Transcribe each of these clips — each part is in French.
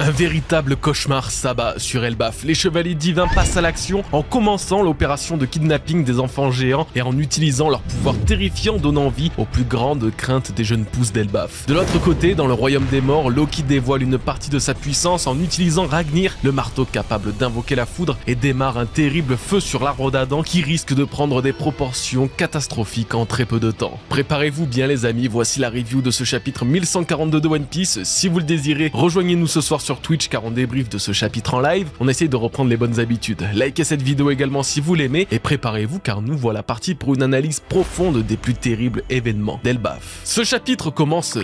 Un véritable cauchemar s'abat sur Elbaf. Les chevaliers divins passent à l'action en commençant l'opération de kidnapping des enfants géants et en utilisant leur pouvoir terrifiant donnant vie aux plus grandes craintes des jeunes pousses d'Elbaf. De l'autre côté, dans le royaume des morts, Loki dévoile une partie de sa puissance en utilisant Ragnir, le marteau capable d'invoquer la foudre, et démarre un terrible feu sur l'arbre d'Adam qui risque de prendre des proportions catastrophiques en très peu de temps. Préparez-vous bien les amis, voici la review de ce chapitre 1142 de One Piece. Si vous le désirez, rejoignez-nous ce soir sur Twitch car on débriefe de ce chapitre en live. On essaye de reprendre les bonnes habitudes. Likez cette vidéo également si vous l'aimez et préparez-vous car nous voilà partis pour une analyse profonde des plus terribles événements d'Elbaf. Ce chapitre commence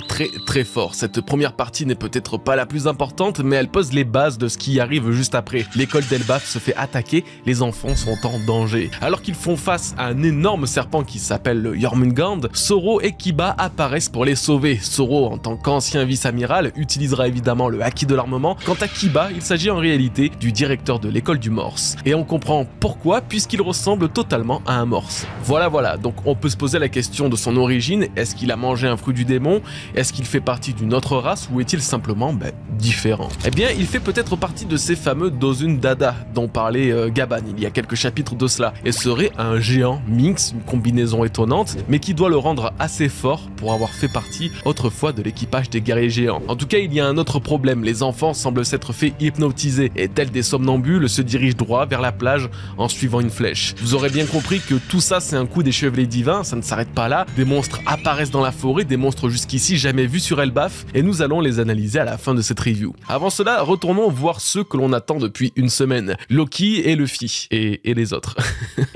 très fort. Cette première partie n'est peut-être pas la plus importante mais elle pose les bases de ce qui arrive juste après. L'école d'Elbaf se fait attaquer, les enfants sont en danger. Alors qu'ils font face à un énorme serpent qui s'appelle le Jormungand, Zoro et Kiba apparaissent pour les sauver. Zoro, en tant qu'ancien vice-amiral, utilisera évidemment le haki de l'armement. Quant à Kiba, il s'agit en réalité du directeur de l'école du Morse. Et on comprend pourquoi, puisqu'il ressemble totalement à un Morse. Voilà, donc on peut se poser la question de son origine. Est-ce qu'il a mangé un fruit du démon? Est-ce qu'il fait partie d'une autre race ou est-il simplement différent? Eh bien, il fait peut-être partie de ces fameux Dozun Dada dont parlait Gaban il y a quelques chapitres de cela, et serait un géant minx, une combinaison étonnante, mais qui doit le rendre assez fort pour avoir fait partie autrefois de l'équipage des guerriers géants. En tout cas, il y a un autre problème, les enfants semblent s'être fait hypnotiser et tels des somnambules se dirigent droit vers la plage en suivant une flèche. Vous aurez bien compris que tout ça c'est un coup des chevaliers divins, ça ne s'arrête pas là, des monstres apparaissent dans la forêt, des monstres jusqu'ici jamais vus sur Elbaf et nous allons les analyser à la fin de cette review. Avant cela, retournons voir ceux que l'on attend depuis une semaine, Loki et Luffy, et les autres.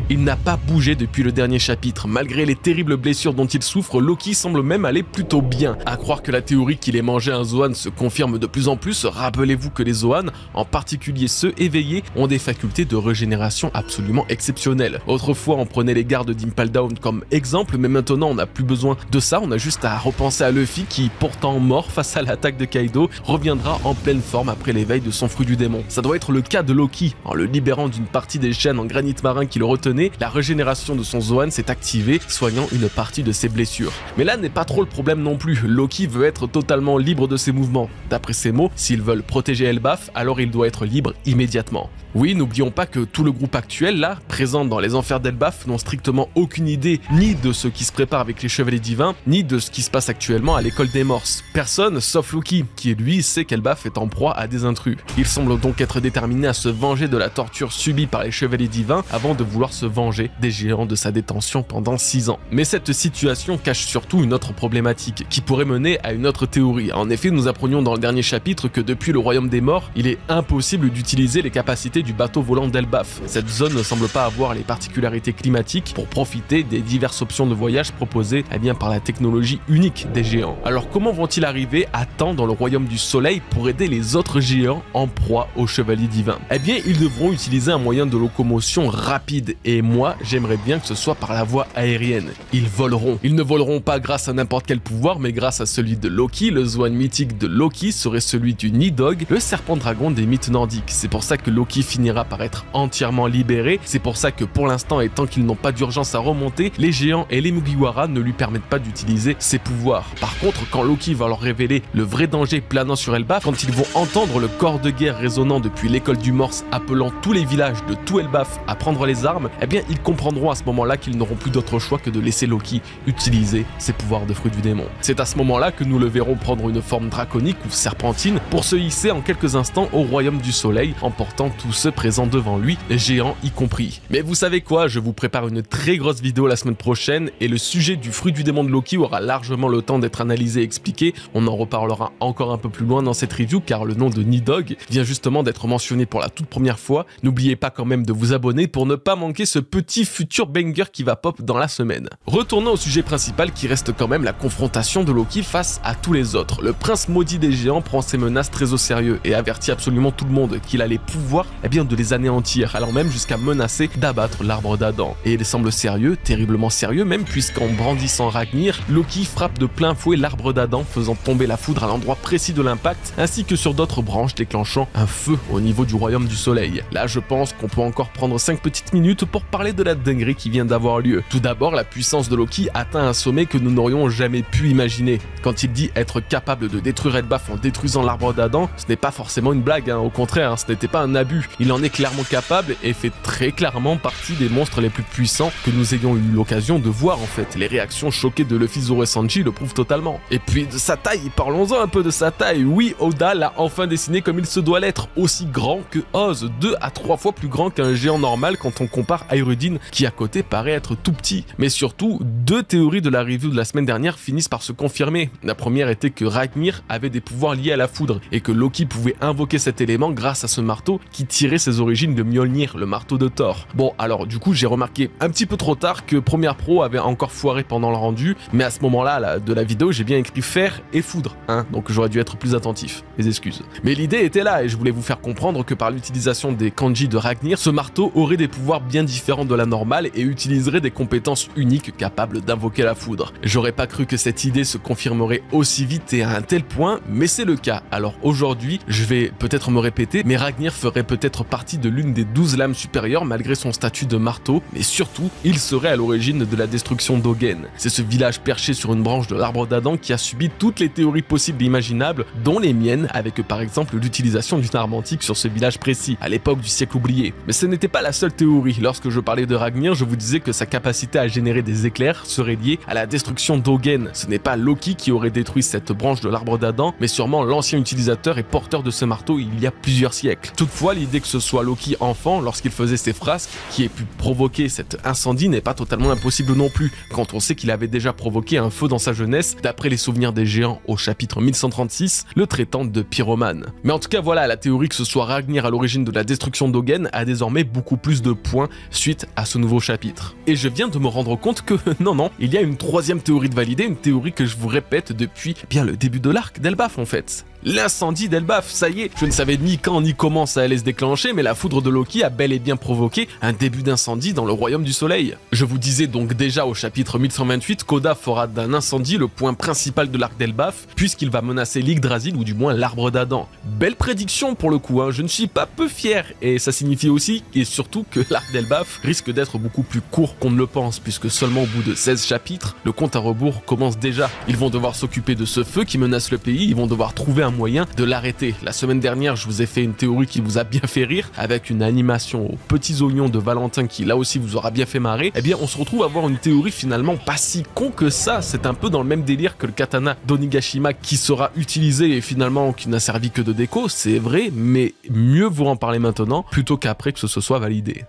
Il n'a pas bougé depuis le dernier chapitre, malgré les terribles blessures dont il souffre, Loki semble même aller plutôt bien. À croire que la théorie qu'il ait mangé un Zoan se confirme de plus en plus, rappelez-vous que les Zoan, en particulier ceux éveillés, ont des facultés de régénération absolument exceptionnelles. Autrefois on prenait les gardes d'Impel Down comme exemple, mais maintenant on n'a plus besoin de ça, on a juste à repenser à Luffy qui, pourtant mort face à l'attaque de Kaido, reviendra en pleine forme après l'éveil de son fruit du démon. Ça doit être le cas de Loki, en le libérant d'une partie des chaînes en granit marin qui le retenaient, la régénération de son Zoan s'est activée, soignant une partie de ses blessures. Mais là n'est pas trop le problème non plus, Loki veut être totalement libre de ses mouvements. D'après ses mots, s'ils veulent protéger Elbaf, alors il doit être libre immédiatement. Oui, n'oublions pas que tout le groupe actuel, là, présent dans les enfers d'Elbaf, n'ont strictement aucune idée ni de ce qui se prépare avec les chevaliers divins, ni de ce qui se passe actuellement à l'école des Morses. Personne, sauf Loki, qui lui sait qu'Elbaf est en proie à des intrus. Il semble donc être déterminé à se venger de la torture subie par les chevaliers divins avant de vouloir se venger des géants de sa détention pendant 6 ans. Mais cette situation cache surtout une autre problématique, qui pourrait mener à une autre théorie. En effet, nous apprenions dans le dernier chapitre que depuis le royaume des morts, il est impossible d'utiliser les capacités du bateau volant d'Elbaf. Cette zone ne semble pas avoir les particularités climatiques pour profiter des diverses options de voyage proposées par la technologie unique des géants. Alors comment vont-ils arriver à temps dans le royaume du soleil pour aider les autres géants en proie aux chevaliers divins? Eh bien, ils devront utiliser un moyen de locomotion rapide et moi, j'aimerais bien que ce soit par la voie aérienne. Ils voleront. Ils ne voleront pas grâce à n'importe quel pouvoir, mais grâce à celui de Loki. Le Zoan mythique de Loki serait celui du Nidhogg, le serpent dragon des mythes nordiques. C'est pour ça que Loki finira par être entièrement libéré. C'est pour ça que pour l'instant, et tant qu'ils n'ont pas d'urgence à remonter, les géants et les Mugiwara ne lui permettent pas d'utiliser ses pouvoirs. Par contre, quand Loki va leur révéler le vrai danger planant sur Elbaf, quand ils vont entendre le corps de guerre résonnant depuis l'école du Morse appelant tous les villages de tout Elbaf à prendre les armes, eh bien ils comprendront à ce moment-là qu'ils n'auront plus d'autre choix que de laisser Loki utiliser ses pouvoirs de fruit du démon. C'est à ce moment-là que nous le verrons prendre une forme draconique ou serpentine pour se hisser en quelques instants au royaume du soleil, emportant tous ceux présents devant lui, géants y compris. Mais vous savez quoi, je vous prépare une très grosse vidéo la semaine prochaine et le sujet du fruit du démon de Loki aura largement le temps d'être analysé et expliqué. On en reparlera encore un peu plus loin dans cette review car le nom de Nidhogg vient justement d'être mentionné pour la toute première fois. N'oubliez pas quand même de vous abonner pour ne pas manquer ce petit futur banger qui va pop dans la semaine. Retournons au sujet principal qui reste quand même la confrontation de Loki face à tous les autres. Le prince maudit des géants prend ses menaces très au sérieux et avertit absolument tout le monde qu'il a les pouvoirs de les anéantir, allant même jusqu'à menacer d'abattre l'arbre d'Adam. Et il semble sérieux, terriblement sérieux même, puisqu'en brandissant Ragnir, Loki frappe de plein fouet l'arbre d'Adam, faisant tomber la foudre à l'endroit précis de l'impact, ainsi que sur d'autres branches, déclenchant un feu au niveau du royaume du soleil. Là, je pense qu'on peut encore prendre 5 petites minutes pour parler de la dinguerie qui vient d'avoir lieu. Tout d'abord, la puissance de Loki atteint un sommet que nous n'aurions jamais pu imaginer. Quand il dit être capable de détruire Elbaf en détruisant l'arbre d'Adam, ce n'est pas forcément une blague, hein. Au contraire, hein, ce n'était pas un abus. Il en est clairement capable et fait très clairement partie des monstres les plus puissants que nous ayons eu l'occasion de voir en fait. Les réactions choquées de Luffy, Zoro et Sanji le prouvent totalement. Et puis de sa taille, parlons-en un peu de sa taille. Oui, Oda l'a enfin dessiné comme il se doit l'être, aussi grand que Oz, 2 à 3 fois plus grand qu'un géant normal quand on compare Airudin qui à côté paraît être tout petit. Mais surtout, deux théories de la review de la semaine dernière finissent par se confirmer. La première était que Ragnir avait des pouvoirs liés à la foudre et que Loki pouvait invoquer cet élément grâce à ce marteau qui tirait ses origines de Mjolnir, le marteau de Thor. Bon, alors du coup j'ai remarqué un petit peu trop tard que Premiere Pro avait encore foiré pendant le rendu, mais à ce moment-là de la vidéo j'ai bien écrit fer et foudre, hein, donc j'aurais dû être plus attentif, mes excuses. Mais l'idée était là et je voulais vous faire comprendre que par l'utilisation des kanji de Ragnir, ce marteau aurait des pouvoirs bien différents de la normale et utiliserait des compétences uniques capables d'invoquer la foudre. J'aurais pas cru que cette idée se confirmerait aussi vite et à un tel point, mais c'est le cas. Alors aujourd'hui, je vais peut-être me répéter, mais Ragnir ferait peut-être partie de l'une des 12 lames supérieures malgré son statut de marteau, mais surtout, il serait à l'origine de la destruction d'Ogen. C'est ce village perché sur une branche de l'arbre d'Adam qui a subi toutes les théories possibles et imaginables, dont les miennes, avec par exemple l'utilisation d'une arme antique sur ce village précis, à l'époque du siècle oublié. Mais ce n'était pas la seule théorie. Lorsque je parlais de Ragnir, je vous disais que sa capacité à générer des éclairs serait liée à la destruction d'Ogen. Ce n'est pas Loki qui aurait détruit cette branche de l'arbre d'Adam, mais sûrement l'ancien utilisateur et porteur de ce marteau il y a plusieurs siècles. Toutefois, l'idée que ce soit Loki enfant, lorsqu'il faisait ses frasques, qui ait pu provoquer cet incendie n'est pas totalement impossible non plus, quand on sait qu'il avait déjà provoqué un feu dans sa jeunesse, d'après les souvenirs des géants au chapitre 1136, le traitant de pyromane. Mais en tout cas voilà, la théorie que ce soit Ragnir à l'origine de la destruction d'Ogen a désormais beaucoup plus de points suite à ce nouveau chapitre. Et je viens de me rendre compte que non, il y a une troisième théorie de valider, une théorie que je vous répète depuis bien le début de l'arc d'Elbaf en fait. L'incendie d'Elbaf, ça y est, je ne savais ni quand ni comment ça allait se déclencher, mais la foudre de Loki a bel et bien provoqué un début d'incendie dans le royaume du soleil. Je vous disais donc déjà au chapitre 1128 qu'Oda fera d'un incendie le point principal de l'arc d'Elbaf, puisqu'il va menacer l'Yggdrasil ou du moins l'arbre d'Adam. Belle prédiction pour le coup, hein. Je ne suis pas peu fier, et ça signifie aussi et surtout que l'arc d'Elbaf risque d'être beaucoup plus court qu'on ne le pense, puisque seulement au bout de 16 chapitres, le compte à rebours commence déjà. Ils vont devoir s'occuper de ce feu qui menace le pays, ils vont devoir trouver un moyen de l'arrêter. La semaine dernière, je vous ai fait une théorie qui vous a bien fait rire, avec une animation aux petits oignons de Valentin qui là aussi vous aura bien fait marrer. Eh bien, on se retrouve à avoir une théorie finalement pas si con que ça. C'est un peu dans le même délire que le katana d'Onigashima qui sera utilisé et finalement qui n'a servi que de déco, c'est vrai, mais mieux vous en parler maintenant plutôt qu'après que ce soit validé.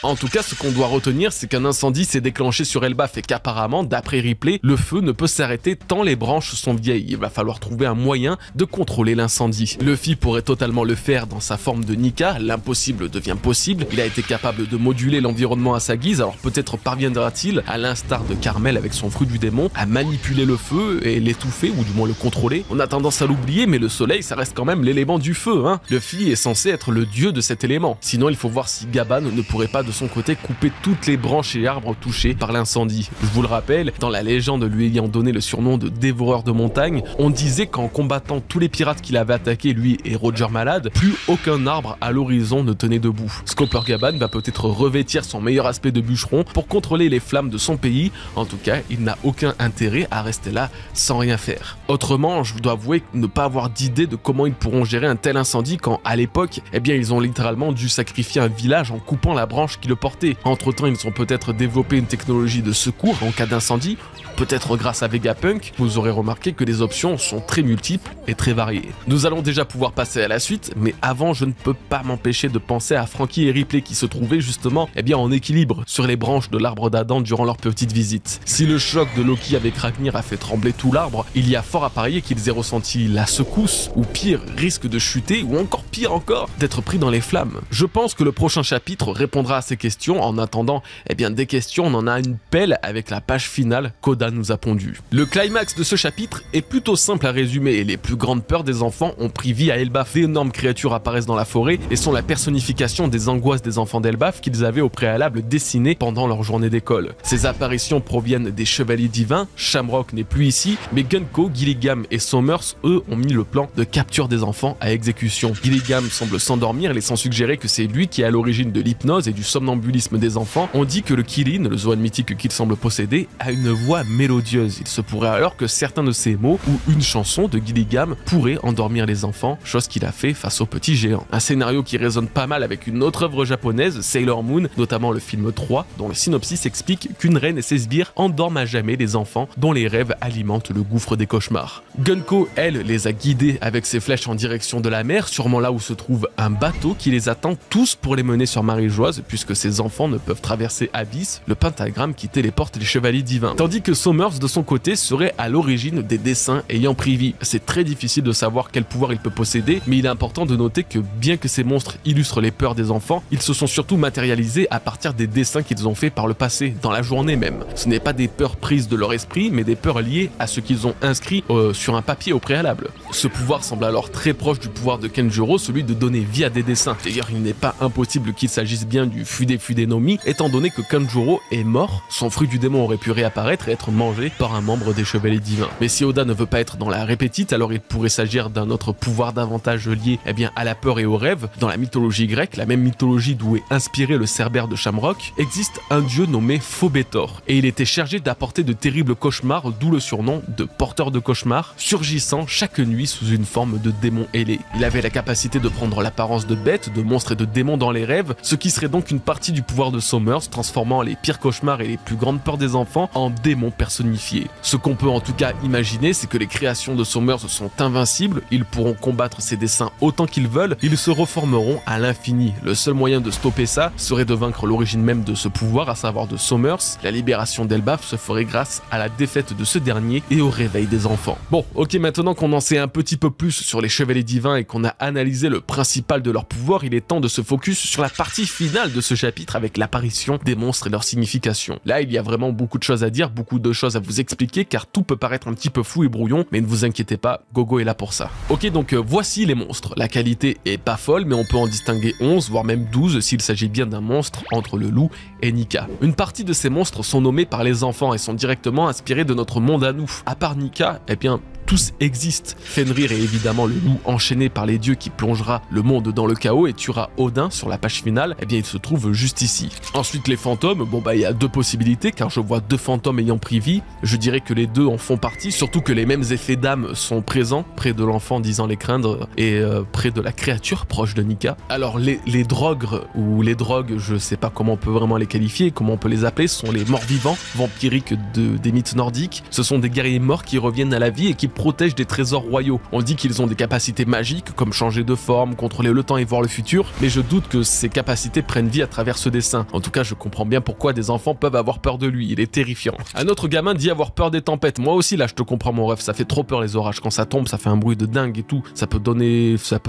En tout cas, ce qu'on doit retenir, c'est qu'un incendie s'est déclenché sur Elbaf et qu'apparemment, d'après Ripley, le feu ne peut s'arrêter tant les branches sont vieilles. Il va falloir trouver un moyen de contrôler l'incendie. Luffy pourrait totalement le faire dans sa forme de Nika, l'impossible devient possible, il a été capable de moduler l'environnement à sa guise, alors peut-être parviendra-t-il, à l'instar de Carmel avec son fruit du démon, à manipuler le feu et l'étouffer, ou du moins le contrôler. On a tendance à l'oublier, mais le soleil, ça reste quand même l'élément du feu, hein. Luffy est censé être le dieu de cet élément, sinon il faut voir si Gaban ne pourrait pas de son côté couper toutes les branches et arbres touchés par l'incendie. Je vous le rappelle, dans la légende lui ayant donné le surnom de dévoreur de montagne, on disait qu'en combattant tous les pirates qu'il avait attaqués, lui et Roger Malade, plus aucun arbre à l'horizon ne tenait debout. Scopper Gaban va peut-être revêtir son meilleur aspect de bûcheron pour contrôler les flammes de son pays, en tout cas il n'a aucun intérêt à rester là sans rien faire. Autrement, je dois avouer ne pas avoir d'idée de comment ils pourront gérer un tel incendie quand à l'époque, eh bien ils ont littéralement dû sacrifier un village en coupant la branche qui le portait. Entre temps ils ont peut-être développé une technologie de secours en cas d'incendie, peut-être grâce à Vegapunk. Vous aurez remarqué que les options sont très multiples et très variées. Nous allons déjà pouvoir passer à la suite, mais avant je ne peux pas m'empêcher de penser à Franky et Ripley qui se trouvaient justement en équilibre sur les branches de l'arbre d'Adam durant leur petite visite. Si le choc de Loki avec Ragnir a fait trembler tout l'arbre, il y a fort à parier qu'ils aient ressenti la secousse, ou pire, risque de chuter, ou encore pire encore, d'être pris dans les flammes. Je pense que le prochain chapitre répondra à ces questions. En attendant, des questions, on en a une pelle avec la page finale qu'Oda nous a pondue. Le climax de ce chapitre est plutôt simple à résumer. Les plus grandes peurs des enfants ont pris vie à Elbaf. D'énormes créatures apparaissent dans la forêt et sont la personnification des angoisses des enfants d'Elbaf qu'ils avaient au préalable dessinées pendant leur journée d'école. Ces apparitions proviennent des chevaliers divins. Shamrock n'est plus ici, mais Gunko, Gilligam et Somers, eux, ont mis le plan de capture des enfants à exécution. Gilligam Gillingham semble s'endormir, laissant suggérer que c'est lui qui est à l'origine de l'hypnose et du somnambulisme des enfants, on dit que le Qilin, le Zoan mythique qu'il semble posséder, a une voix mélodieuse. Il se pourrait alors que certains de ses mots ou une chanson de Gillingham pourrait endormir les enfants, chose qu'il a fait face aux petits géants. Un scénario qui résonne pas mal avec une autre œuvre japonaise, Sailor Moon, notamment le film 3, dont le synopsis explique qu'une reine et ses sbires endorment à jamais les enfants dont les rêves alimentent le gouffre des cauchemars. Gunko, elle, les a guidés avec ses flèches en direction de la mer, sûrement là où se trouve un bateau qui les attend tous pour les mener sur Marie-Joise, puisque ces enfants ne peuvent traverser Abyss, le pentagramme qui téléporte les chevaliers divins. Tandis que Somers, de son côté, serait à l'origine des dessins ayant pris vie. C'est très difficile de savoir quel pouvoir il peut posséder, mais il est important de noter que bien que ces monstres illustrent les peurs des enfants, ils se sont surtout matérialisés à partir des dessins qu'ils ont fait par le passé, dans la journée même. Ce n'est pas des peurs prises de leur esprit, mais des peurs liées à ce qu'ils ont inscrit sur un papier au préalable. Ce pouvoir semble alors très proche du pouvoir de Kenjuro, celui de donner vie à des dessins. D'ailleurs, il n'est pas impossible qu'il s'agisse bien du Fude no Mi, étant donné que Kenjuro est mort, son fruit du démon aurait pu réapparaître et être mangé par un membre des chevaliers divins. Mais si Oda ne veut pas être dans la répétite, alors il pourrait s'agir d'un autre pouvoir davantage lié à la peur et au rêve. Dans la mythologie grecque, la même mythologie d'où est inspiré le Cerbère de Shamrock, existe un dieu nommé Phobétor, et il était chargé d'apporter de terribles cauchemars, d'où le surnom de porteur de cauchemars, surgissant chaque nuit sous une forme de démon ailé. Il avait la capacité de prendre l'apparence de bêtes, de monstres et de démons dans les rêves, ce qui serait donc une partie du pouvoir de Somers, transformant les pires cauchemars et les plus grandes peurs des enfants en démons personnifiés. Ce qu'on peut en tout cas imaginer, c'est que les créations de Somers sont invincibles, ils pourront combattre ces dessins autant qu'ils veulent, ils se reformeront à l'infini. Le seul moyen de stopper ça serait de vaincre l'origine même de ce pouvoir, à savoir de Somers. La libération d'Elbaf se ferait grâce à la défaite de ce dernier et au réveil des enfants. Bon, ok, maintenant qu'on en sait un petit peu plus sur les chevaliers divins et qu'on a analysé le principal de leur pouvoir, il est temps de se focus sur la partie finale de ce chapitre avec l'apparition des monstres et leur signification. Là, il y a vraiment beaucoup de choses à dire, beaucoup de choses à vous expliquer, car tout peut paraître un petit peu flou et brouillon, mais ne vous inquiétez pas, Gogo est là pour ça. Ok, donc voici les monstres. La qualité est pas folle, mais on peut en distinguer 11, voire même 12 s'il s'agit bien d'un monstre entre le loup et Nika. Une partie de ces monstres sont nommés par les enfants et sont directement inspirés de notre monde à nous. À part Nika, eh bien, tous existent. Fenrir est évidemment le loup enchaîné par les dieux qui plongera le monde dans le chaos et tuera Odin sur la page finale, eh bien il se trouve juste ici. Ensuite les fantômes, bon bah il y a deux possibilités car je vois deux fantômes ayant pris vie, je dirais que les deux en font partie, surtout que les mêmes effets d'âme sont présents près de l'enfant disant les craindre et près de la créature proche de Nika. Alors les drogres ou les drogues, je sais pas comment on peut vraiment les qualifier, comment on peut les appeler, sont les morts vivants vampiriques des mythes nordiques. Ce sont des guerriers morts qui reviennent à la vie et qui protègent des trésors royaux. On dit qu'ils ont des capacités magiques comme changer de forme, contrôler le temps et voir le futur, mais je doute que ces capacités prennent vie à travers ce dessin. En tout cas, je comprends bien pourquoi des enfants peuvent avoir peur de lui, il est terrifiant. Un autre gamin dit avoir peur des tempêtes. Moi aussi là, je te comprends mon ref, ça fait trop peur les orages. Quand ça tombe, ça fait un bruit de dingue et tout. Ça peut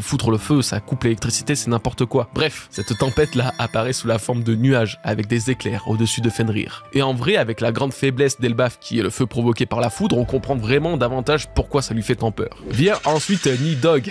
foutre le feu, ça coupe l'électricité, c'est n'importe quoi. Bref, cette tempête là apparaît sous la forme de nuages avec des éclairs au-dessus de Fenrir. Et en vrai, avec la grande faiblesse d'Elbaf qui est le feu provoqué par la foudre, on comprend vraiment davantage pourquoi ça lui fait tant peur. Vient ensuite Nidhogg.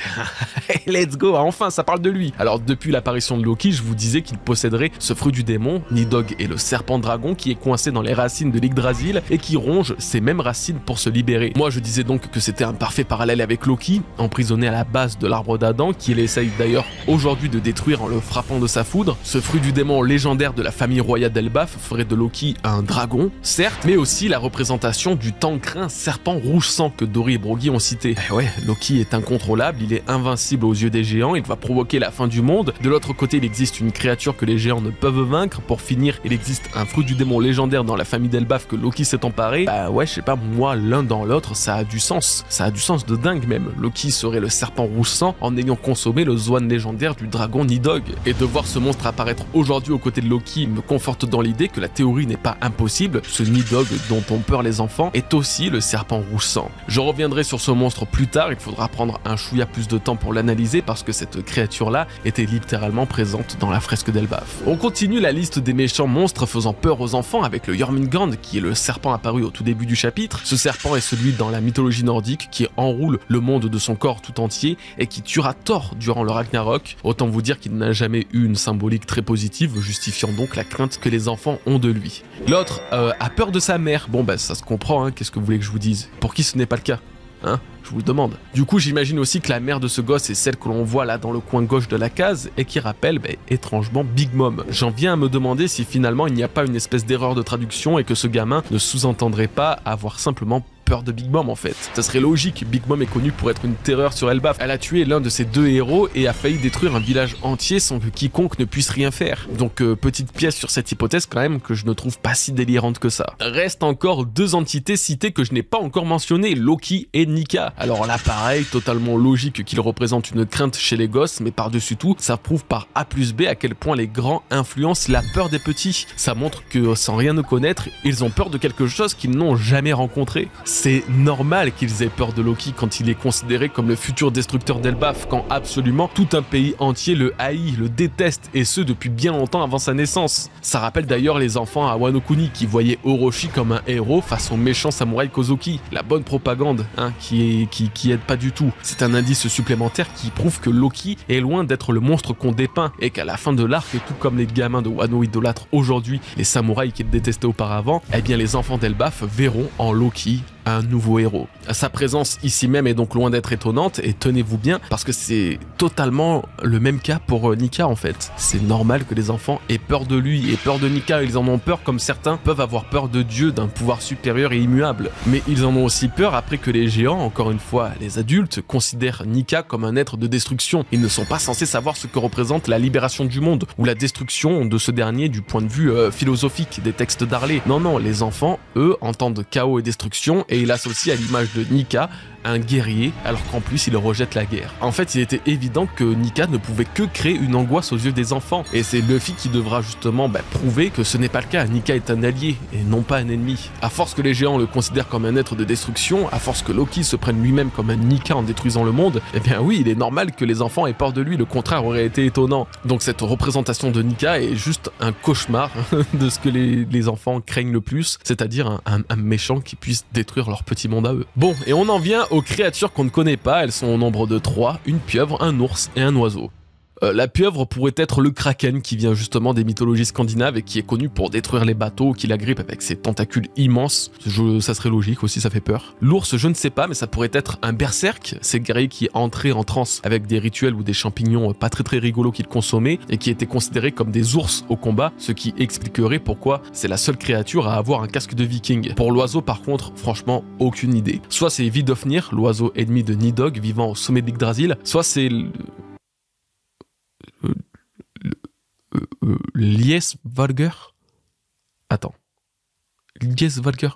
Let's go, enfin ça parle de lui. Alors depuis l'apparition de Loki, je vous disais qu'il posséderait ce fruit du démon. Nidhogg est le serpent dragon qui est coincé dans les racines de l'Yggdrasil et qui ronge ces mêmes racines pour se libérer. Moi je disais donc que c'était un parfait parallèle avec Loki, emprisonné à la base de l'arbre d'Adam, qu'il essaye d'ailleurs aujourd'hui de détruire en le frappant de sa foudre. Ce fruit du démon légendaire de la famille royale d'Elbaf ferait de Loki un dragon, certes, mais aussi la représentation du Tancrin serpent rouge sang que Dory et Broggy ont cité. Ouais, Loki est incontrôlable, il est invincible aux yeux des géants, il va provoquer la fin du monde. De l'autre côté, il existe une créature que les géants ne peuvent vaincre. Pour finir, il existe un fruit du démon légendaire dans la famille d'Elbaf que Loki s'est emparé. Bah ouais, je sais pas, moi, l'un dans l'autre, ça a du sens. Ça a du sens de dingue même. Loki serait le serpent rouge sang en ayant consommé le Zoan légendaire du dragon Nidhogg. Et de voir ce monstre apparaître aujourd'hui aux côtés de Loki me conforte dans l'idée que la théorie n'est pas impossible. Ce Nidhogg dont ont peur les enfants est aussi le serpent rouge sang. Je reviendrai sur ce monstre plus tard, il faudra prendre un chouïa plus de temps pour l'analyser parce que cette créature-là était littéralement présente dans la fresque d'Elbaf. On continue la liste des méchants monstres faisant peur aux enfants avec le Jormungand qui est le serpent apparu au tout début du chapitre. Ce serpent est celui dans la mythologie nordique qui enroule le monde de son corps tout entier et qui tuera Thor durant le Ragnarok. Autant vous dire qu'il n'a jamais eu une symbolique très positive, justifiant donc la crainte que les enfants ont de lui. L'autre a peur de sa mère. Bon bah ça se comprend, hein, qu'est-ce que vous voulez que je vous dise? Pour qui ce n'est pas le cas? hein? Je vous le demande. Du coup, j'imagine aussi que la mère de ce gosse est celle que l'on voit là dans le coin gauche de la case et qui rappelle étrangement Big Mom. J'en viens à me demander si finalement il n'y a pas une espèce d'erreur de traduction et que ce gamin ne sous-entendrait pas avoir simplement peur de Big Mom en fait. Ça serait logique, Big Mom est connue pour être une terreur sur Elbaf. Elle a tué l'un de ses deux héros et a failli détruire un village entier sans que quiconque ne puisse rien faire. Donc petite pièce sur cette hypothèse quand même que je ne trouve pas si délirante que ça. Reste encore deux entités citées que je n'ai pas encore mentionnées, Loki et Nika. Alors là pareil, totalement logique qu'ils représentent une crainte chez les gosses, mais par-dessus tout, ça prouve par A plus B à quel point les grands influencent la peur des petits. Ça montre que sans rien ne connaître, ils ont peur de quelque chose qu'ils n'ont jamais rencontré. C'est normal qu'ils aient peur de Loki quand il est considéré comme le futur destructeur d'Elbaf, quand absolument tout un pays entier le haït, le déteste, et ce depuis bien longtemps avant sa naissance. Ça rappelle d'ailleurs les enfants à Wano Kuni qui voyaient Orochi comme un héros face au méchant samouraï Kozuki. La bonne propagande, hein, qui aide pas du tout. C'est un indice supplémentaire qui prouve que Loki est loin d'être le monstre qu'on dépeint, et qu'à la fin de l'arc, et tout comme les gamins de Wano idolâtrent aujourd'hui les samouraïs qu'ils détestaient auparavant, eh bien les enfants d'Elbaf verront en Loki un nouveau héros. Sa présence ici même est donc loin d'être étonnante, et tenez-vous bien parce que c'est totalement le même cas pour Nika en fait. C'est normal que les enfants aient peur de lui et peur de Nika, ils en ont peur comme certains peuvent avoir peur de Dieu, d'un pouvoir supérieur et immuable. Mais ils en ont aussi peur après que les géants, encore une fois les adultes, considèrent Nika comme un être de destruction. Ils ne sont pas censés savoir ce que représente la libération du monde ou la destruction de ce dernier du point de vue philosophique des textes d'Harley. Non, non, les enfants, eux, entendent chaos et destruction et il associe à l'image de Nika un guerrier, alors qu'en plus il rejette la guerre. En fait, il était évident que Nika ne pouvait que créer une angoisse aux yeux des enfants, et c'est Luffy qui devra justement prouver que ce n'est pas le cas. Nika est un allié, et non pas un ennemi. À force que les géants le considèrent comme un être de destruction, à force que Loki se prenne lui-même comme un Nika en détruisant le monde, eh bien oui, il est normal que les enfants aient peur de lui, le contraire aurait été étonnant. Donc cette représentation de Nika est juste un cauchemar de ce que les enfants craignent le plus, c'est-à-dire un méchant qui puisse détruire leur petit monde à eux. Bon, et on en vient aux créatures qu'on ne connaît pas. Elles sont au nombre de 3, une pieuvre, un ours et un oiseau. La pieuvre pourrait être le kraken qui vient justement des mythologies scandinaves et qui est connu pour détruire les bateaux qui l'agrippent avec ses tentacules immenses. Ça serait logique aussi, ça fait peur. L'ours, je ne sais pas, mais ça pourrait être un berserk, ces guerriers qui entraient en transe avec des rituels ou des champignons pas très rigolos qu'ils consommaient et qui étaient considérés comme des ours au combat, ce qui expliquerait pourquoi c'est la seule créature à avoir un casque de viking. Pour l'oiseau par contre, franchement, aucune idée. Soit c'est Vidofnir, l'oiseau ennemi de Nidhogg vivant au sommet d'Yggdrasil, soit c'est Liesvalger. Attends. Liesvalger.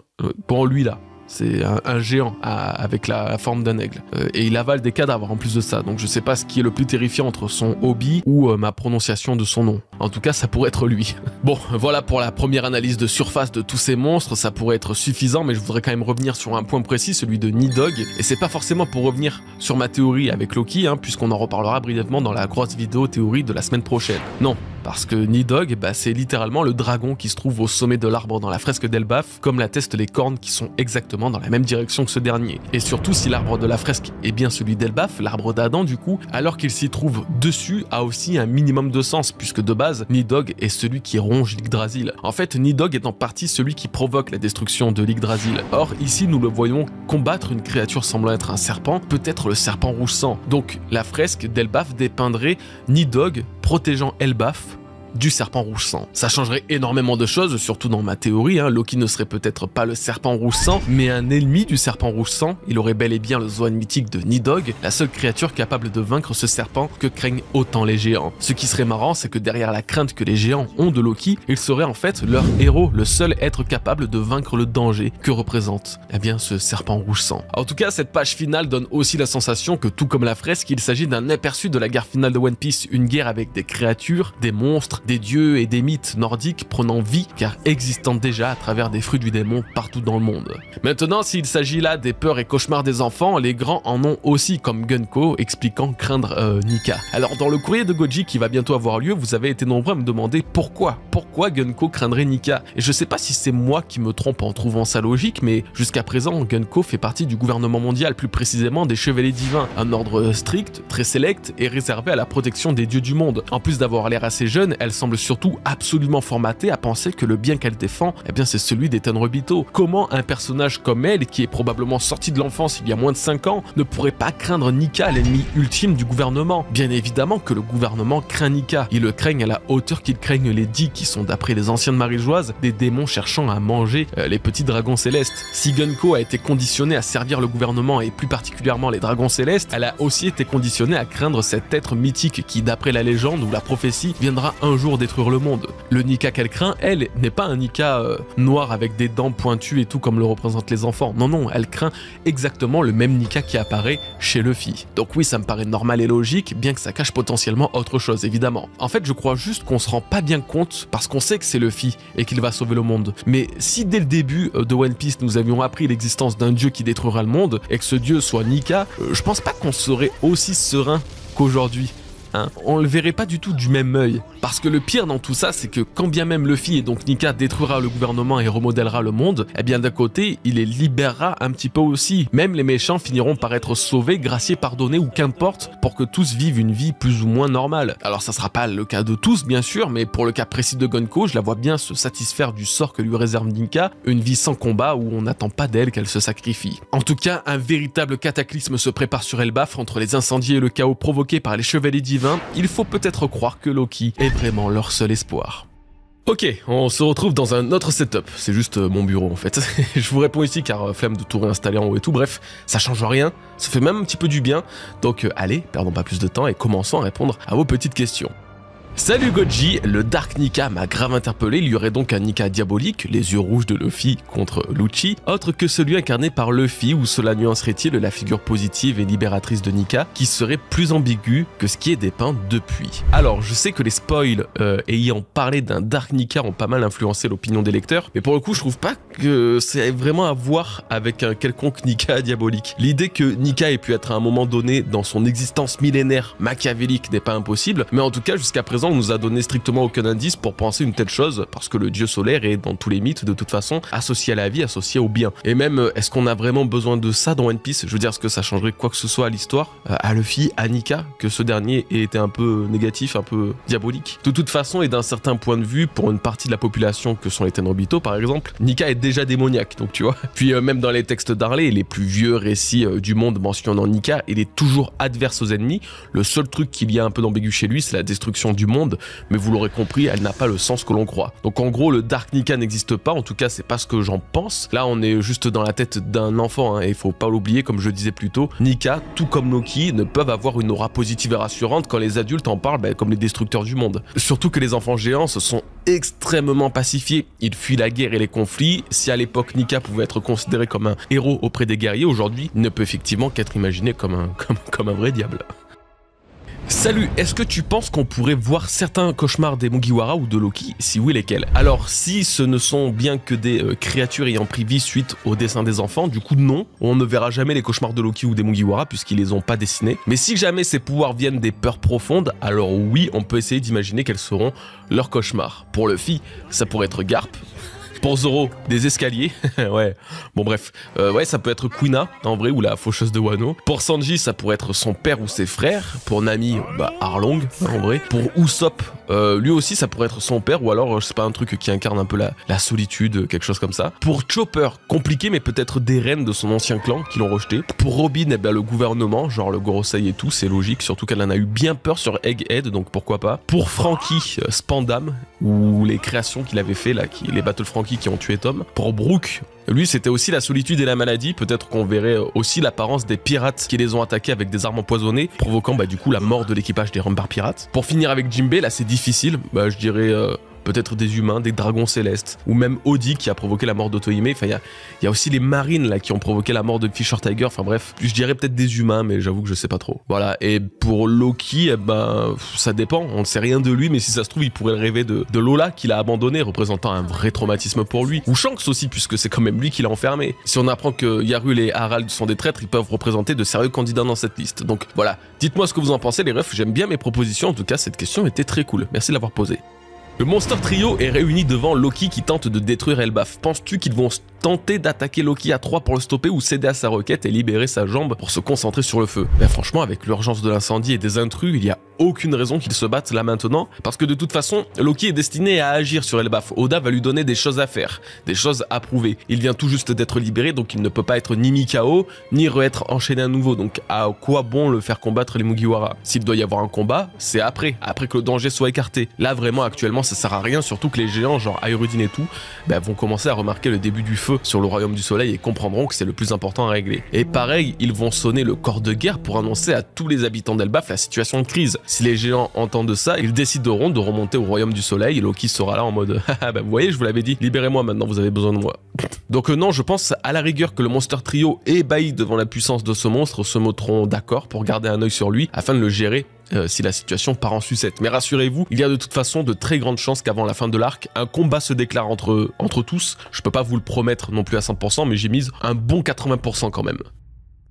Bon, lui là. C'est un géant avec la forme d'un aigle. Et il avale des cadavres en plus de ça. Donc je sais pas ce qui est le plus terrifiant entre son hobby ou ma prononciation de son nom. En tout cas, ça pourrait être lui. Bon, voilà pour la première analyse de surface de tous ces monstres. Ça pourrait être suffisant, mais je voudrais quand même revenir sur un point précis, celui de Nidhogg. Et c'est pas forcément pour revenir sur ma théorie avec Loki, hein, puisqu'on en reparlera brièvement dans la grosse vidéo théorie de la semaine prochaine. Non. Parce que Nidhogg, c'est littéralement le dragon qui se trouve au sommet de l'arbre dans la fresque d'Elbaf, comme l'attestent les cornes qui sont exactement dans la même direction que ce dernier. Et surtout, si l'arbre de la fresque est bien celui d'Elbaf, l'arbre d'Adam du coup, alors qu'il s'y trouve dessus, a aussi un minimum de sens, puisque de base, Nidhogg est celui qui ronge l'Yggdrasil. En fait, Nidhogg est en partie celui qui provoque la destruction de l'Yggdrasil. Or, ici, nous le voyons combattre une créature semblant être un serpent, peut-être le serpent rouge sang. Donc, la fresque d'Elbaf dépeindrait Nidhogg protégeant Elbaf du serpent rouge sang. Ça changerait énormément de choses, surtout dans ma théorie, hein. Loki ne serait peut-être pas le serpent rouge sang, mais un ennemi du serpent rouge sang. Il aurait bel et bien le Zoan mythique de Nidhogg, la seule créature capable de vaincre ce serpent que craignent autant les géants. Ce qui serait marrant, c'est que derrière la crainte que les géants ont de Loki, il serait en fait leur héros, le seul être capable de vaincre le danger que représente, eh bien, ce serpent rouge sang. En tout cas, cette page finale donne aussi la sensation que, tout comme la fresque, il s'agit d'un aperçu de la guerre finale de One Piece, une guerre avec des créatures, des monstres, des dieux et des mythes nordiques prenant vie car existant déjà à travers des fruits du démon partout dans le monde. Maintenant, s'il s'agit là des peurs et cauchemars des enfants, les grands en ont aussi, comme Gunko expliquant craindre Nika. Alors dans le courrier de Goji qui va bientôt avoir lieu, vous avez été nombreux à me demander pourquoi Gunko craindrait Nika. Et je sais pas si c'est moi qui me trompe en trouvant ça logique, mais jusqu'à présent Gunko fait partie du gouvernement mondial, plus précisément des chevaliers divins, un ordre strict, très sélect et réservé à la protection des dieux du monde. En plus d'avoir l'air assez jeune, elle semble surtout absolument formatée à penser que le bien qu'elle défend, eh bien c'est celui des Tenryubito. Comment un personnage comme elle, qui est probablement sorti de l'enfance il y a moins de 5 ans, ne pourrait pas craindre Nika, l'ennemi ultime du gouvernement? Bien évidemment que le gouvernement craint Nika. Ils le craignent à la hauteur qu'ils craignent les dix, qui sont d'après les anciennes marégeoises, des démons cherchant à manger les petits dragons célestes. Si Gunko a été conditionnée à servir le gouvernement et plus particulièrement les dragons célestes, elle a aussi été conditionnée à craindre cet être mythique qui, d'après la légende ou la prophétie, viendra un jour détruire le monde. Le Nika qu'elle craint, elle, n'est pas un Nika noir avec des dents pointues et tout comme le représentent les enfants. Non, non, elle craint exactement le même Nika qui apparaît chez Luffy. Donc oui, ça me paraît normal et logique, bien que ça cache potentiellement autre chose, évidemment. En fait, je crois juste qu'on se rend pas bien compte parce qu'on sait que c'est Luffy et qu'il va sauver le monde. Mais si dès le début de One Piece, nous avions appris l'existence d'un dieu qui détruira le monde et que ce dieu soit Nika, je pense pas qu'on serait aussi serein qu'aujourd'hui. Hein, on le verrait pas du tout du même œil. Parce que le pire dans tout ça, c'est que quand bien même Luffy et donc Nika détruira le gouvernement et remodèlera le monde, eh bien d'un côté, il les libérera un petit peu aussi. Même les méchants finiront par être sauvés, graciés, pardonnés ou qu'importe, pour que tous vivent une vie plus ou moins normale. Alors ça sera pas le cas de tous bien sûr, mais pour le cas précis de Gunko, je la vois bien se satisfaire du sort que lui réserve Nika, une vie sans combat où on n'attend pas d'elle qu'elle se sacrifie. En tout cas, un véritable cataclysme se prépare sur Elbaf entre les incendies et le chaos provoqué par les chevaliers divins. Il faut peut-être croire que Loki est vraiment leur seul espoir. Ok, on se retrouve dans un autre setup, c'est juste mon bureau en fait. Je vous réponds ici car flemme de tout réinstaller en haut et tout, bref, ça change rien, ça fait même un petit peu du bien. Donc allez, perdons pas plus de temps et commençons à répondre à vos petites questions. Salut Goji, le Dark Nika m'a grave interpellé, il y aurait donc un Nika diabolique, les yeux rouges de Luffy contre Lucci, autre que celui incarné par Luffy, où cela nuancerait-il la figure positive et libératrice de Nika, qui serait plus ambigu que ce qui est dépeint depuis. Alors, je sais que les spoils ayant parlé d'un Dark Nika ont pas mal influencé l'opinion des lecteurs, mais pour le coup je trouve pas que c'est vraiment à voir avec un quelconque Nika diabolique. L'idée que Nika ait pu être à un moment donné dans son existence millénaire machiavélique n'est pas impossible, mais en tout cas jusqu'à présent on nous a donné strictement aucun indice pour penser une telle chose, parce que le dieu solaire est dans tous les mythes de toute façon associé à la vie, associé au bien. Et même, est-ce qu'on a vraiment besoin de ça dans One Piece? Je veux dire, est-ce que ça changerait quoi que ce soit à l'histoire, à Luffy, à Nika, que ce dernier ait été un peu négatif, un peu diabolique? De toute façon, et d'un certain point de vue, pour une partie de la population que sont les Tenryubito par exemple, Nika est déjà démoniaque, donc tu vois. Puis même dans les textes d'Harley, les plus vieux récits du monde mentionnant Nika, il est toujours adverse aux ennemis. Le seul truc qu'il y a un peu d'ambigu chez lui, c'est la destruction du monde, mais vous l'aurez compris, elle n'a pas le sens que l'on croit. Donc en gros, le Dark Nika n'existe pas, en tout cas c'est pas ce que j'en pense. Là on est juste dans la tête d'un enfant, hein, et il faut pas l'oublier, comme je le disais plus tôt, Nika, tout comme Loki, ne peuvent avoir une aura positive et rassurante quand les adultes en parlent comme les destructeurs du monde. Surtout que les enfants géants se sont extrêmement pacifiés, ils fuient la guerre et les conflits. Si à l'époque Nika pouvait être considéré comme un héros auprès des guerriers, aujourd'hui il ne peut effectivement qu'être imaginé comme un vrai diable. Salut, est-ce que tu penses qu'on pourrait voir certains cauchemars des Mugiwara ou de Loki? Si oui, lesquels? Alors, si ce ne sont bien que des créatures ayant pris vie suite au dessin des enfants, du coup non, on ne verra jamais les cauchemars de Loki ou des Mugiwara puisqu'ils les ont pas dessinés. Mais si jamais ces pouvoirs viennent des peurs profondes, alors oui, on peut essayer d'imaginer quels seront leurs cauchemars. Pour Luffy, ça pourrait être Garp. Pour Zoro, des escaliers. Ouais, bon bref. Ouais, ça peut être Kuina, en vrai, ou la faucheuse de Wano. Pour Sanji, ça pourrait être son père ou ses frères. Pour Nami, Arlong, en vrai. Pour Usopp, lui aussi, ça pourrait être son père, ou alors, je sais pas, un truc qui incarne un peu la solitude, quelque chose comme ça. Pour Chopper, compliqué, mais peut-être des reines de son ancien clan qui l'ont rejeté. Pour Robin, eh bien, le gouvernement, genre le Gorosei et tout, c'est logique, surtout qu'elle en a eu bien peur sur Egghead, donc pourquoi pas. Pour Franky, Spandam, ou les créations qu'il avait fait, là, les Battle Franky qui ont tué Tom. Pour Brook, lui c'était aussi la solitude et la maladie, peut-être qu'on verrait aussi l'apparence des pirates qui les ont attaqués avec des armes empoisonnées, provoquant du coup la mort de l'équipage des Rumbar Pirates. Pour finir avec Jinbei, là c'est difficile, je dirais peut-être des humains, des dragons célestes, ou même Odi qui a provoqué la mort d'Otohime. Enfin, il y a aussi les marines là qui ont provoqué la mort de Fisher Tiger. Enfin bref, je dirais peut-être des humains, mais j'avoue que je sais pas trop. Voilà. Et pour Loki, ça dépend. On ne sait rien de lui, mais si ça se trouve, il pourrait rêver de Lola qu'il a abandonné, représentant un vrai traumatisme pour lui. Ou Shanks aussi, puisque c'est quand même lui qui l'a enfermé. Si on apprend que Yarul et Harald sont des traîtres, ils peuvent représenter de sérieux candidats dans cette liste. Donc voilà. Dites-moi ce que vous en pensez, les refs. J'aime bien mes propositions. En tout cas, cette question était très cool. Merci de l'avoir posée. Le Monster Trio est réuni devant Loki qui tente de détruire Elbaf. Penses-tu qu'ils vont tenter d'attaquer Loki à 3 pour le stopper ou céder à sa requête et libérer sa jambe pour se concentrer sur le feu. Ben franchement, avec l'urgence de l'incendie et des intrus, il y a aucune raison qu'ils se battent là maintenant, parce que de toute façon, Loki est destiné à agir sur Elbaf. Oda va lui donner des choses à faire, des choses à prouver. Il vient tout juste d'être libéré, donc il ne peut pas être ni mis KO, ni être enchaîné à nouveau, donc à quoi bon le faire combattre les Mugiwara? S'il doit y avoir un combat, c'est après que le danger soit écarté. Là vraiment, actuellement, ça sert à rien, surtout que les géants, genre Aerudine et tout, ben, vont commencer à remarquer le début du feu sur le royaume du soleil et comprendront que c'est le plus important à régler. Et pareil, ils vont sonner le corps de guerre pour annoncer à tous les habitants d'Elbaf la situation de crise. Si les géants entendent ça, ils décideront de remonter au royaume du soleil et Loki sera là en mode bah vous voyez, je vous l'avais dit, libérez-moi maintenant, vous avez besoin de moi. Donc non, je pense à la rigueur que le Monster Trio, ébahi devant la puissance de ce monstre, se mettront d'accord pour garder un œil sur lui afin de le gérer si la situation part en sucette. Mais rassurez-vous, il y a de toute façon de très grandes chances qu'avant la fin de l'arc, un combat se déclare entre tous. Je peux pas vous le promettre non plus à 100%, mais j'ai mise un bon 80% quand même.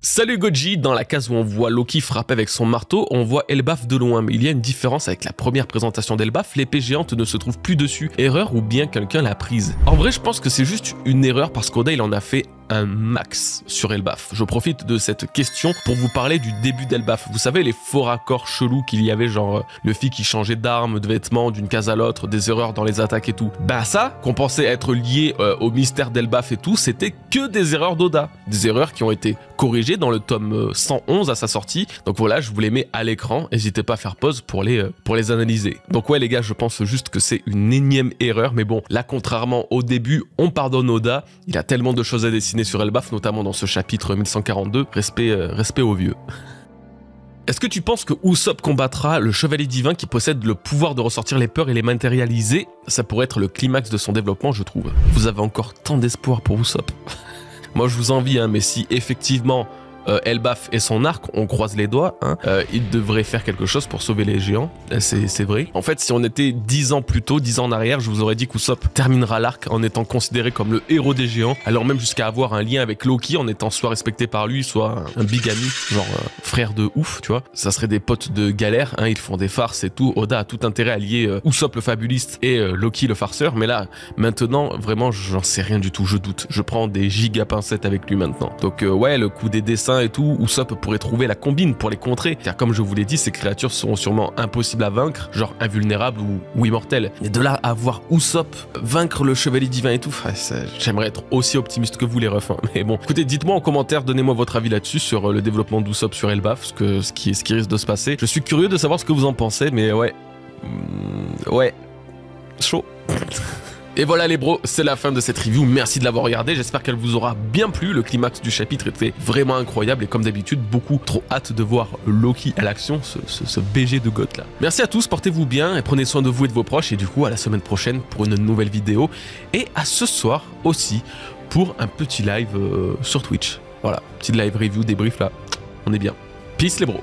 Salut Goji, dans la case où on voit Loki frapper avec son marteau, on voit Elbaf de loin, mais il y a une différence avec la première présentation d'Elbaf, l'épée géante ne se trouve plus dessus. Erreur ou bien quelqu'un l'a prise? En vrai, je pense que c'est juste une erreur parce qu'Oda il en a fait un max sur Elbaf. Je profite de cette question pour vous parler du début d'Elbaf. Vous savez, les faux raccords chelous qu'il y avait, genre Luffy qui changeait d'arme, de vêtements d'une case à l'autre, des erreurs dans les attaques et tout. Bah ça, qu'on pensait être lié au mystère d'Elbaf et tout, c'était que des erreurs d'Oda. Des erreurs qui ont été corrigées dans le tome 111 à sa sortie. Donc voilà, je vous les mets à l'écran. N'hésitez pas à faire pause pour les analyser. Donc ouais les gars, je pense juste que c'est une énième erreur. Mais bon, là contrairement au début, on pardonne Oda. Il a tellement de choses à dessiner sur Elbaf, notamment dans ce chapitre 1142. Respect aux vieux. Est-ce que tu penses que Usopp combattra le chevalier divin qui possède le pouvoir de ressortir les peurs et les matérialiser? Ça pourrait être le climax de son développement, je trouve. Vous avez encore tant d'espoir pour Usopp. Moi je vous envie, hein, mais si effectivement Elbaf et son arc, on croise les doigts, hein, il devrait faire quelque chose pour sauver les géants, c'est vrai. En fait, si on était 10 ans plus tôt, 10 ans en arrière, je vous aurais dit qu'Usopp terminera l'arc en étant considéré comme le héros des géants, alors même jusqu'à avoir un lien avec Loki en étant soit respecté par lui, soit un big ami, genre frère de ouf, tu vois. Ça serait des potes de galère, hein, ils font des farces et tout. Oda a tout intérêt à lier Usopp le fabuliste et Loki le farceur, mais là, maintenant, vraiment, j'en sais rien du tout, je doute. Je prends des giga pincettes avec lui maintenant. Donc ouais, le coup des dessins et tout, Usopp pourrait trouver la combine pour les contrer, car comme je vous l'ai dit, ces créatures seront sûrement impossibles à vaincre, genre invulnérables ou immortelles. Et de là à voir Usopp vaincre le chevalier divin et tout, j'aimerais être aussi optimiste que vous les refs, hein. Mais bon, écoutez, dites-moi en commentaire, donnez-moi votre avis là-dessus sur le développement d'Usopp sur Elbaf, ce qui risque de se passer. Je suis curieux de savoir ce que vous en pensez, mais ouais, chaud. Et voilà les bros, c'est la fin de cette review, merci de l'avoir regardé, j'espère qu'elle vous aura bien plu, le climax du chapitre était vraiment incroyable et comme d'habitude, beaucoup trop hâte de voir Loki à l'action, ce BG de goth là. Merci à tous, portez-vous bien et prenez soin de vous et de vos proches et du coup à la semaine prochaine pour une nouvelle vidéo et à ce soir aussi pour un petit live sur Twitch. Voilà, petit live review, débrief là, on est bien. Peace les bros.